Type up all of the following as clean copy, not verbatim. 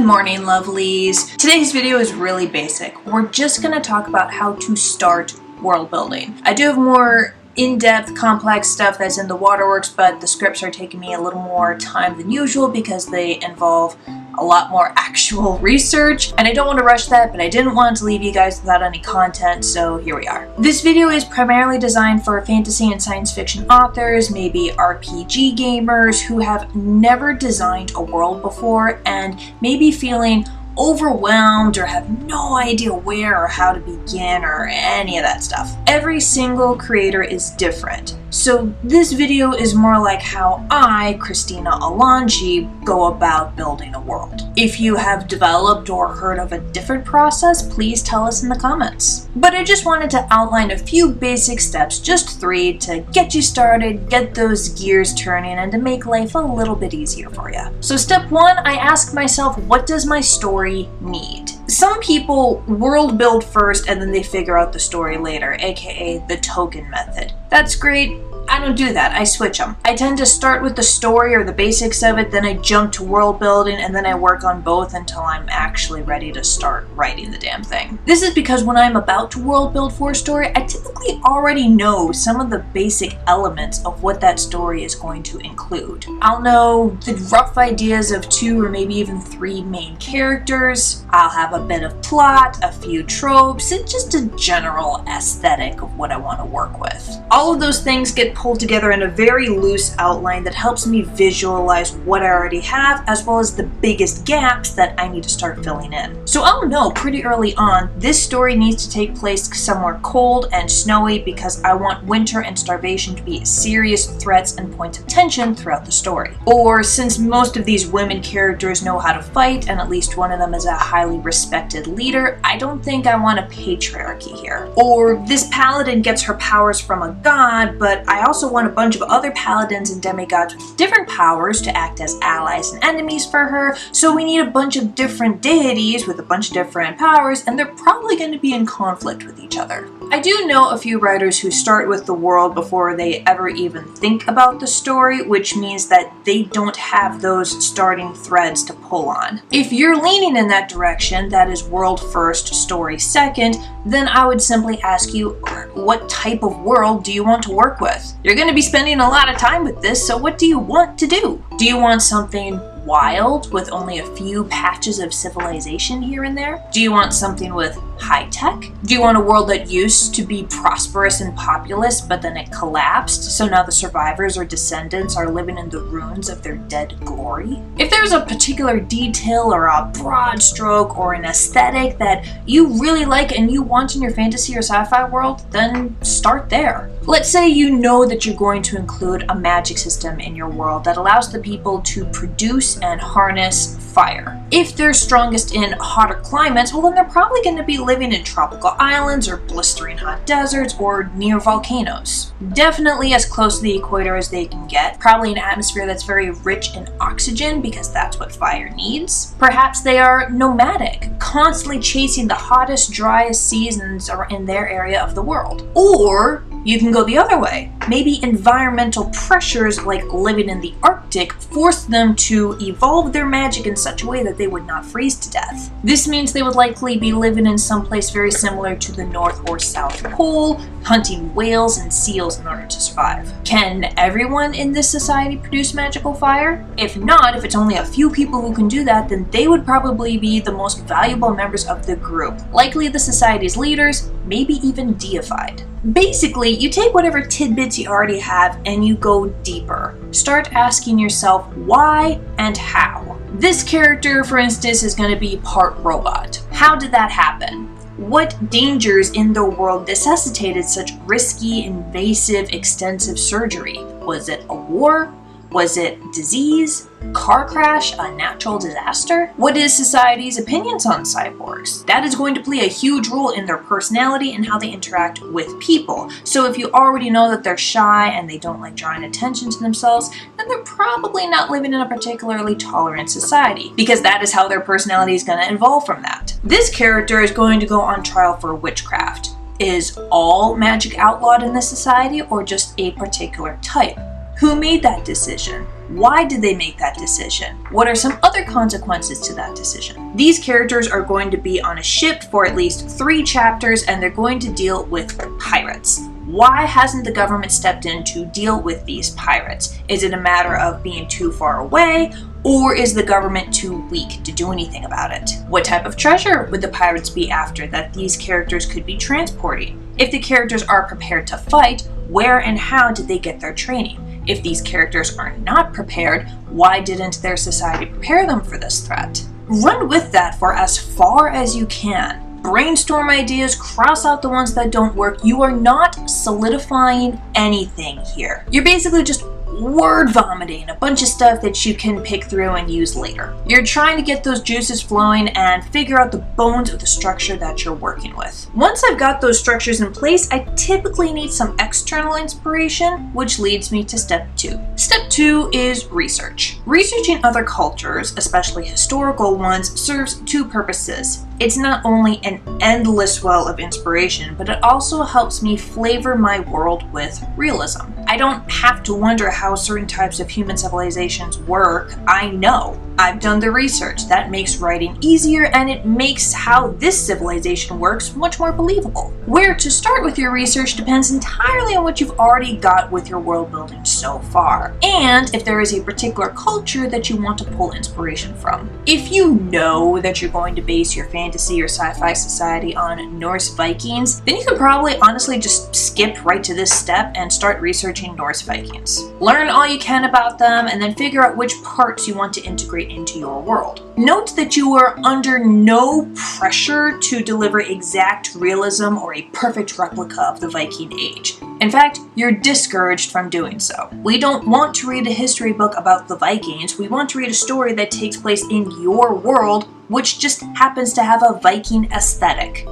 morning, lovelies. Today's video is really basic. We're just going to talk about how to start world building. I do have more in-depth, complex stuff that's in the waterworks, but the scripts are taking me a little more time than usual because they involve a lot more actual research, and I don't want to rush that, but I didn't want to leave you guys without any content, so here we are. This video is primarily designed for fantasy and science fiction authors, maybe RPG gamers who have never designed a world before and maybe feeling overwhelmed or have no idea where or how to begin or any of that stuff. Every single creator is different. So this video is more like how I, Christina Alonji, go about building a world. If you have developed or heard of a different process, please tell us in the comments. But I just wanted to outline a few basic steps, just 3, to get you started, get those gears turning, and to make life a little bit easier for you. So step 1, I ask myself, what does my story need? Some people world build first and then they figure out the story later, aka the token method. That's great. I don't do that. I switch them. I tend to start with the story or the basics of it, then I jump to world building, and then I work on both until I'm actually ready to start writing the damn thing. This is because when I'm about to world build for a story, I typically already know some of the basic elements of what that story is going to include. I'll know the rough ideas of 2 or maybe even 3 main characters. I'll have a bit of plot, a few tropes, and just a general aesthetic of what I want to work with. All of those things get pulled together in a very loose outline that helps me visualize what I already have, as well as the biggest gaps that I need to start filling in. So I'll know pretty early on this story needs to take place somewhere cold and snowy because I want winter and starvation to be serious threats and points of tension throughout the story. Or since most of these women characters know how to fight and at least one of them is a highly respected leader, I don't think I want a patriarchy here. Or this paladin gets her powers from a god, but I also want a bunch of other paladins and demigods with different powers to act as allies and enemies for her, so we need a bunch of different deities with a bunch of different powers, and they're probably going to be in conflict with each other. I do know a few writers who start with the world before they ever even think about the story, which means that they don't have those starting threads to pull on. If you're leaning in that direction, that is world first, story second, then I would simply ask you, what type of world do you want to work with? You're going to be spending a lot of time with this, so what do you want to do? Do you want something wild with only a few patches of civilization here and there? Do you want something with high tech? Do you want a world that used to be prosperous and populous but then it collapsed, so now the survivors or descendants are living in the ruins of their dead glory? If there's a particular detail or a broad stroke or an aesthetic that you really like and you want in your fantasy or sci-fi world, then start there. Let's say you know that you're going to include a magic system in your world that allows the people to produce and harness fire. If they're strongest in hotter climates, well then they're probably going to be living in tropical islands or blistering hot deserts or near volcanoes. Definitely as close to the equator as they can get, probably an atmosphere that's very rich in oxygen because that's what fire needs. Perhaps they are nomadic, constantly chasing the hottest, driest seasons in their area of the world. Or you can go the other way. Maybe environmental pressures like living in the Arctic force them to evolve their magic in such a way that they would not freeze to death. This means they would likely be living in some place very similar to the North or South Pole, hunting whales and seals in order to survive. Can everyone in this society produce magical fire? If not, if it's only a few people who can do that, then they would probably be the most valuable members of the group, likely the society's leaders, maybe even deified. Basically, you take whatever tidbits you already have and you go deeper. Start asking yourself why and how. This character, for instance, is going to be part robot. How did that happen? What dangers in the world necessitated such risky, invasive, extensive surgery? Was it a war? Was it disease, car crash, a natural disaster? What is society's opinions on cyborgs? That is going to play a huge role in their personality and how they interact with people. So if you already know that they're shy and they don't like drawing attention to themselves, then they're probably not living in a particularly tolerant society, because that is how their personality is going to evolve from that. This character is going to go on trial for witchcraft. Is all magic outlawed in this society or just a particular type? Who made that decision? Why did they make that decision? What are some other consequences to that decision? These characters are going to be on a ship for at least 3 chapters, and they're going to deal with pirates. Why hasn't the government stepped in to deal with these pirates? Is it a matter of being too far away, or is the government too weak to do anything about it? What type of treasure would the pirates be after that these characters could be transporting? If the characters are prepared to fight, where and how did they get their training? If these characters are not prepared, why didn't their society prepare them for this threat? Run with that for as far as you can. Brainstorm ideas, cross out the ones that don't work. You are not solidifying anything here. You're basically just word vomiting a bunch of stuff that you can pick through and use later. You're trying to get those juices flowing and figure out the bones of the structure that you're working with. Once I've got those structures in place, I typically need some external inspiration, which leads me to step 2. Step 2 is research. Researching other cultures, especially historical ones, serves 2 purposes. It's not only an endless well of inspiration, but it also helps me flavor my world with realism. I don't have to wonder how certain types of human civilizations work. I know. I've done the research. That makes writing easier, and it makes how this civilization works much more believable. Where to start with your research depends entirely on what you've already got with your world building so far, and if there is a particular culture that you want to pull inspiration from. If you know that you're going to base your fantasy or sci-fi society on Norse Vikings, then you could probably honestly just skip right to this step and start researching Norse Vikings. Learn all you can about them, and then figure out which parts you want to integrate into your world. Note that you are under no pressure to deliver exact realism or a perfect replica of the Viking Age. In fact, you're discouraged from doing so. We don't want to read a history book about the Vikings. We want to read a story that takes place in your world, which just happens to have a Viking aesthetic.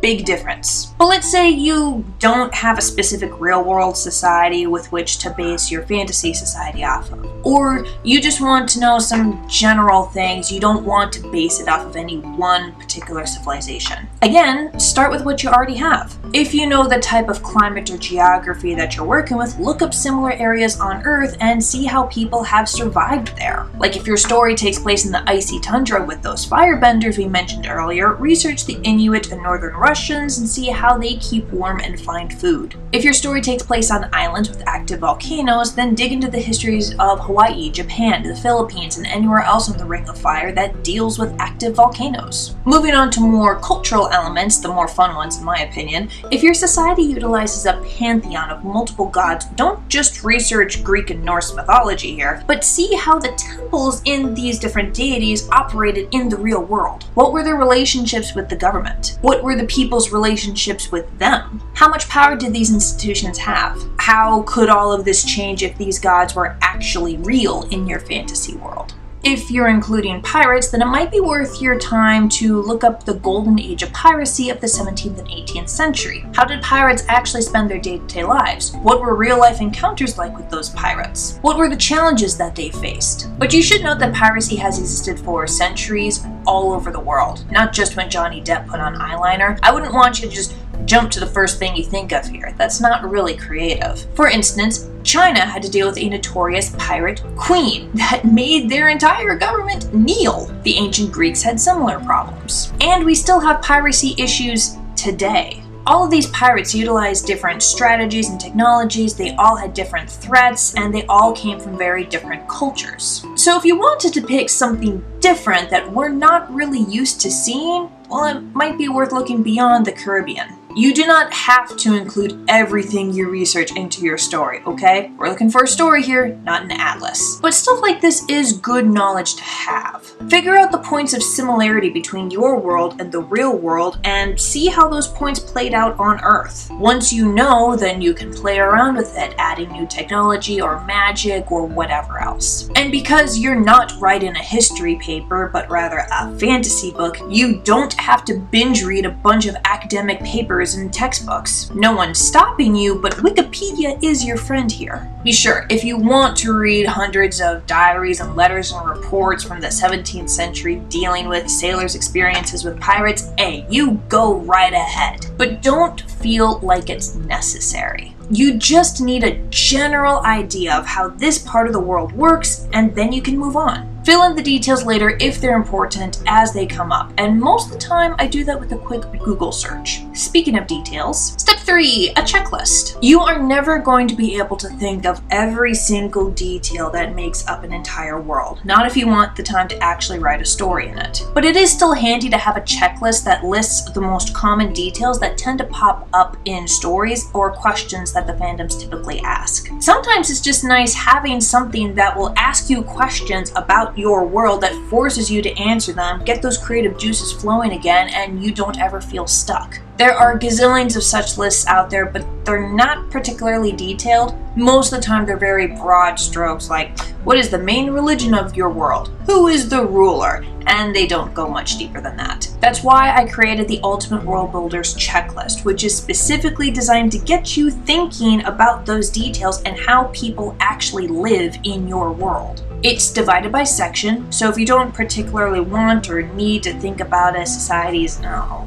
Big difference. But let's say you don't have a specific real-world society with which to base your fantasy society off of. Or you just want to know some general things. You don't want to base it off of any one particular civilization. Again, start with what you already have. If you know the type of climate or geography that you're working with, look up similar areas on Earth and see how people have survived there. Like if your story takes place in the icy tundra with those firebenders we mentioned earlier, research the Inuit and Northern Russians and see how they keep warm and find food. If your story takes place on islands with active volcanoes, then dig into the histories of Hawaii, Japan, the Philippines, and anywhere else in the Ring of Fire that deals with active volcanoes. Moving on to more cultural elements, the more fun ones in my opinion, if your society utilizes a pantheon of multiple gods, don't just research Greek and Norse mythology here, but see how the temples in these different deities operated in the real world. What were their relationships with the government? What were the people's relationships with them? How much power did these institutions have? How could all of this change if these gods were actually real in your fantasy world? If you're including pirates, then it might be worth your time to look up the golden age of piracy of the 17th and 18th century. How did pirates actually spend their day-to-day lives? What were real-life encounters like with those pirates? What were the challenges that they faced? But you should note that piracy has existed for centuries all over the world, not just when Johnny Depp put on eyeliner. I wouldn't want you to just jump to the first thing you think of here. That's not really creative. For instance, China had to deal with a notorious pirate queen that made their entire government kneel. The ancient Greeks had similar problems. And we still have piracy issues today. All of these pirates utilized different strategies and technologies, they all had different threats, and they all came from very different cultures. So if you want to depict something different that we're not really used to seeing, well, it might be worth looking beyond the Caribbean. You do not have to include everything you research into your story, okay? We're looking for a story here, not an atlas. But stuff like this is good knowledge to have. Figure out the points of similarity between your world and the real world and see how those points played out on Earth. Once you know, then you can play around with it, adding new technology or magic or whatever else. And because you're not writing a history paper, but rather a fantasy book, you don't have to binge read a bunch of academic papers and textbooks. No one's stopping you, but Wikipedia is your friend here. Be sure, if you want to read hundreds of diaries and letters and reports from the 17th century dealing with sailors' experiences with pirates, hey, you go right ahead. But don't feel like it's necessary. You just need a general idea of how this part of the world works, and then you can move on. Fill in the details later if they're important as they come up, and most of the time I do that with a quick Google search. Speaking of details, step 3, a checklist. You are never going to be able to think of every single detail that makes up an entire world, not if you want the time to actually write a story in it. But it is still handy to have a checklist that lists the most common details that tend to pop up in stories or questions that the fandoms typically ask. Sometimes it's just nice having something that will ask you questions about your world that forces you to answer them, get those creative juices flowing again, and you don't ever feel stuck. There are gazillions of such lists out there, but they're not particularly detailed. Most of the time they're very broad strokes, like, what is the main religion of your world? Who is the ruler? And they don't go much deeper than that. That's why I created the Ultimate World Builder's Checklist, which is specifically designed to get you thinking about those details and how people actually live in your world. It's divided by section, so if you don't particularly want or need to think about a society's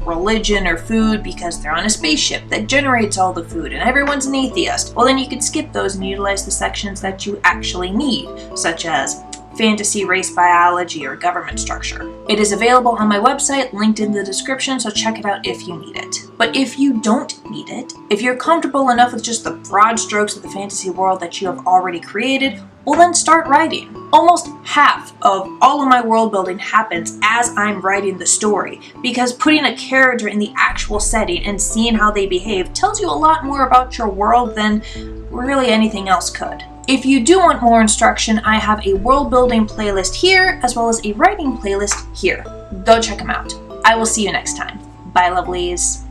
religion or food because they're on a spaceship that generates all the food and everyone's an atheist, well then you can skip those and utilize the sections that you actually need, such as fantasy, race biology, or government structure. It is available on my website, linked in the description, so check it out if you need it. But if you don't need it, if you're comfortable enough with just the broad strokes of the fantasy world that you have already created, well then start writing. Almost half of all of my world building happens as I'm writing the story, because putting a character in the actual setting and seeing how they behave tells you a lot more about your world than really anything else could. If you do want more instruction, I have a world building playlist here, as well as a writing playlist here. Go check them out. I will see you next time. Bye, lovelies.